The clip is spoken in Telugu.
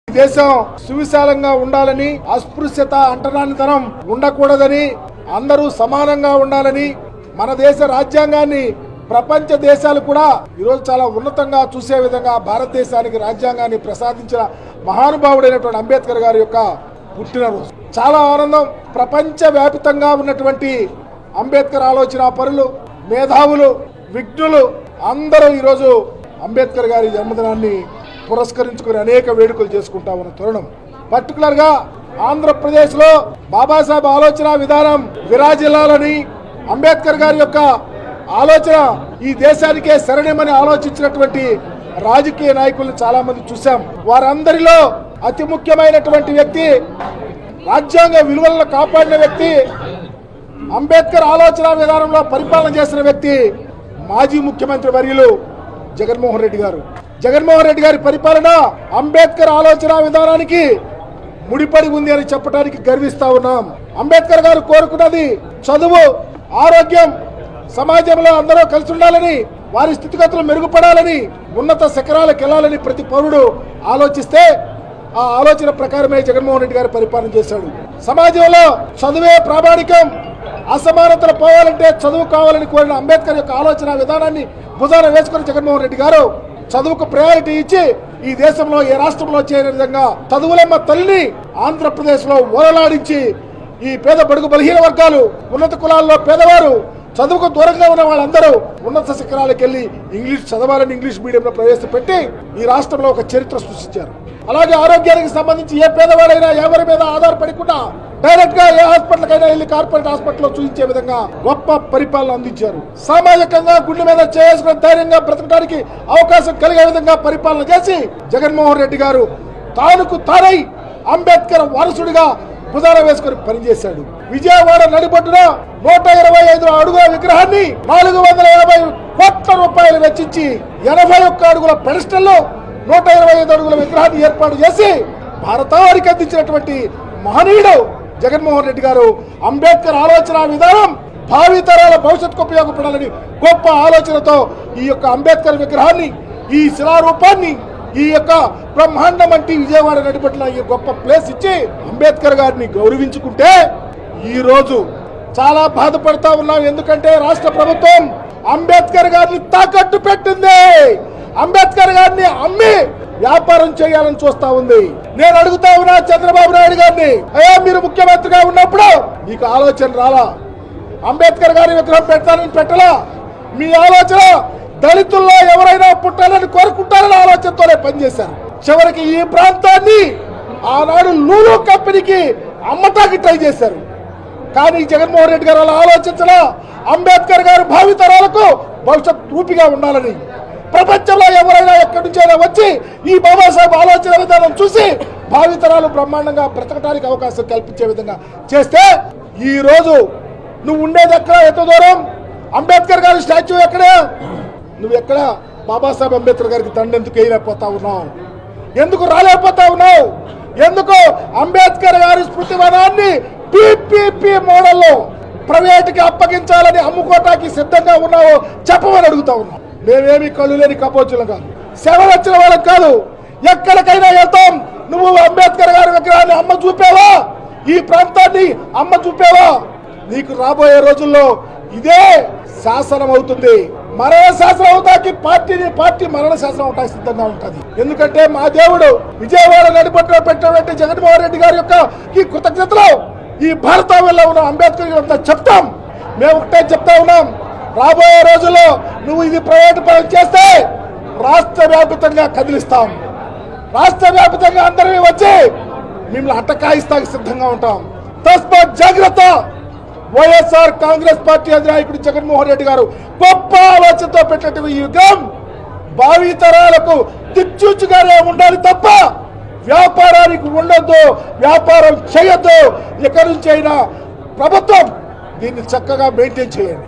దేశం సువిశాలంగా ఉండాలని, అస్పృశ్యత అంటరానితనం ఉండకూడదని, అందరూ సమానంగా ఉండాలని, మన దేశ రాజ్యాంగాన్ని ప్రపంచ దేశాలు కూడా ఈరోజు చాలా ఉన్నతంగా చూసే విధంగా భారతదేశానికి రాజ్యాంగాన్ని ప్రసాదించిన మహానుభావుడైనటువంటి అంబేద్కర్ గారి యొక్క పుట్టినరోజు. చాలా ఆనందం. ప్రపంచ వ్యాపితంగా ఉన్నటువంటి అంబేద్కర్ ఆలోచన పరులు, మేధావులు, విజ్ఞులు అందరూ ఈరోజు అంబేద్కర్ గారి జన్మదినాన్ని పురస్కరించుకుని అనేక వేడుకలు చేసుకుంటా ఉన్న తరుణం. పర్టికులర్ గా ఆంధ్రప్రదేశ్ లో బాబాసాహెబ్ ఆలోచన విధానం విరాజిల్లాలని, అంబేద్కర్ గారి యొక్క ఆలోచన ఈ దేశానికే శరణమని ఆలోచించినటువంటి రాజకీయ నాయకులను చాలా మంది చూశాం. వారందరిలో అతి ముఖ్యమైనటువంటి వ్యక్తి, రాజ్యాంగ విలువలను కాపాడిన వ్యక్తి, అంబేద్కర్ ఆలోచన విధానంలో పరిపాలన చేసిన వ్యక్తి మాజీ ముఖ్యమంత్రి వర్యులు జగన్మోహన్ రెడ్డి గారు. జగన్మోహన్ రెడ్డి గారి పరిపాలన అంబేద్కర్ ఆలోచన విధానానికి ముడిపడి ఉంది అని చెప్పడానికి గర్విస్తా ఉన్నాం. అంబేద్కర్ గారు కోరుకున్నది చదువు, ఆరోగ్యం, సమాజంలో అందరూ కలిసి ఉండాలని, వారి స్థితిగతులు మెరుగుపడాలని, ఉన్నత శిఖరాలకు వెళ్లాలని ప్రతి పౌరుడు ఆలోచిస్తే ఆ ఆలోచన ప్రకారమే జగన్మోహన్ రెడ్డి గారు పరిపాలన చేశాడు. సమాజంలో చదువే ప్రామాణికం, అసమానతలు పోవాలంటే చదువు కావాలని కోరిన అంబేద్కర్ యొక్క ఆలోచన విధానాన్ని భుజాన వేసుకుని జగన్మోహన్ రెడ్డి గారు చదువుకు ప్రయారిటీ ఇచ్చి ఈ దేశంలో ఏ రాష్ట్రంలో చేయని విధంగా చదువులమ్మ తల్లిని ఆంధ్రప్రదేశ్ లో ఓరలాడించి ఈ పేద బడుగు బలహీన వర్గాలు, ఉన్నత కులాల్లో పేదవారు, చదువుకు దూరంగా ఉన్న వాళ్ళందరూ ఉన్నత శిఖరాలకు వెళ్లి ఇంగ్లీష్ చదవాలని ఇంగ్లీష్ మీడియంలో ప్రవేశపెట్టి ఈ రాష్ట్రంలో ఒక చరిత్ర సృష్టించారు. అలాగే ఆరోగ్యానికి సంబంధించి ఏ పేదవాడైనా ఎవరి మీద ఆధారపడకుండా డైరెక్ట్ గా ఏ హాస్పిటల్ కైనా వెళ్లి కార్పొరేట్ హాస్పిటల్లో చూపించే విధంగా గొప్ప పరిపాలన అందించారు. సామాజికంగా గుండె మీద చేసుకుని ధైర్యంగా బ్రతకడానికి అవకాశం కలిగే విధంగా పరిపాలన చేసి జగన్మోహన్ రెడ్డి గారు తానుకు తానై అంబేద్కర్ వారసుడిగా భుజాన వేసుకుని పనిచేశాడు. విజయవాడ నడిబొడ్డున 125 అడుగుల విగ్రహాన్ని 450 కోట్ల రూపాయలు వెచ్చించి 81 అడుగుల పెడస్టల్ 125 అడుగుల విగ్రహాన్ని ఏర్పాటు చేసి భారతానికి అందించినటువంటి మహనీయుడు జగన్మోహన్ రెడ్డి గారు. అంబేద్కర్ ఆలోచన విధానం భావితరాల భవిష్యత్తుకు ఉపయోగపడాలని గొప్ప ఆలోచనతో ఈ యొక్క అంబేద్కర్ విగ్రహాన్ని, ఈ శిలారూపాన్ని, ఈ యొక్క బ్రహ్మాండం అంటే విజయవాడ నడిపట్ల ఈ గొప్ప ప్లేస్ ఇచ్చి అంబేద్కర్ గారిని గౌరవించుకుంటే ఈ రోజు చాలా బాధపడతా ఉన్నాం. ఎందుకంటే రాష్ట్ర ప్రభుత్వం అంబేద్కర్ గారిని తాకట్టు పెట్టింది. అంబేద్కర్ గారిని అమ్మి వ్యాపారం చేయాలని చూస్తా ఉంది. నేను అడుగుతా ఉన్నా చంద్రబాబు నాయుడు గారిని, అయ్యా మీరు ముఖ్యమంత్రిగా ఉన్నప్పుడు మీకు ఆలోచన రాలా? అంబేద్కర్ గారి విగ్రహం పెట్టాలని పెట్టలా? మీ ఆలోచన దళితుల్లో ఎవరైనా పుట్టాలని కోరుకుంటారని ఆలోచనతోనే పనిచేశారు. చివరికి ఈ ప్రాంతాన్ని ఆనాడు లూలు కంపెనీకి అమ్మటానికి ట్రై చేశారు. కానీ జగన్మోహన్ రెడ్డి గారు అలా ఆలోచించలా. అంబేద్కర్ గారు భావితరాలకు భవిష్యత్ రూపిగా ఉండాలని, ప్రపంచంలో ఎవరైనా ఎక్కడి నుంచైనా వచ్చి ఈ బాబాసాహెబ్ ఆలోచన విధానం చూసి భావితరాలు బ్రహ్మాండంగా బ్రతకడానికి అవకాశం కల్పించే విధంగా చేస్తే ఈ రోజు నువ్వు ఉండేది ఎక్కడ, ఎంత దూరం? అంబేద్కర్ గారి స్టాచ్యూ ఎక్కడ? నువ్వు ఎక్కడ బాబాసాహెబ్ అంబేద్కర్ గారికి దండెందుకు వేయలేకపోతా ఉన్నావు? ఎందుకు రాలేకపోతా ఉన్నావు? ఎందుకు అంబేద్కర్ గారి స్మృతివనాన్ని పిపిపి మోడల్లో ప్రైవేట్కి అప్పగించాలని అమ్ముకోటానికి సిద్ధంగా ఉన్నావో చెప్పమని అడుగుతా ఉన్నావు. మేమేమి కళ్ళు లేని కపోచులం కాదు, సేవ వచ్చిన వాళ్ళకి కాదు. ఎక్కడికైనా వెళ్తాం. నువ్వు అంబేద్కర్ గారి విగ్రహాన్ని అమ్మ చూపావా? ఈ ప్రాంతాన్ని అమ్మ చూపావా? నీకు రాబోయే రోజుల్లో ఇదే శాసనం అవుతుంది. మరణ శాసనం అవుతాకి పార్టీ మరణ శాసనం అవటానికి సిద్ధంగా ఉంటుంది. ఎందుకంటే మా దేవుడు విజయవాడ నడిపట్లో పెట్టినటువంటి జగన్మోహన్ రెడ్డి గారి యొక్క ఈ కృతజ్ఞతలో ఈ భారతావనిలో ఉన్న అంబేద్కర్ అంతా చెప్తాం. మేము ఒకటే చెప్తా ఉన్నాం, రాబోయే రోజుల్లో నువ్వు ఇది ప్రైవేట్ పరం చేస్తే రాష్ట్ర వ్యాప్తంగా కదిలిస్తాం. రాష్ట్ర వ్యాప్తంగా అందరినీ వచ్చి మిమ్మల్ని అట్టకాయిస్తానికి సిద్ధంగా ఉంటాం. తస్మాత్ జాగ్రత్త. వైఎస్ఆర్ కాంగ్రెస్ పార్టీ అధినాయకుడు జగన్మోహన్ రెడ్డి గారు గొప్ప ఆలోచనతో పెట్టినటువంటి ఈ యుగం భావితరాలకు దిక్చూచుగానే ఉండాలి తప్ప వ్యాపారానికి ఉండొద్దు, వ్యాపారం చేయొద్దు. ఎక్కడి నుంచి అయినా ప్రభుత్వం దీన్ని చక్కగా మెయింటైన్ చేయండి.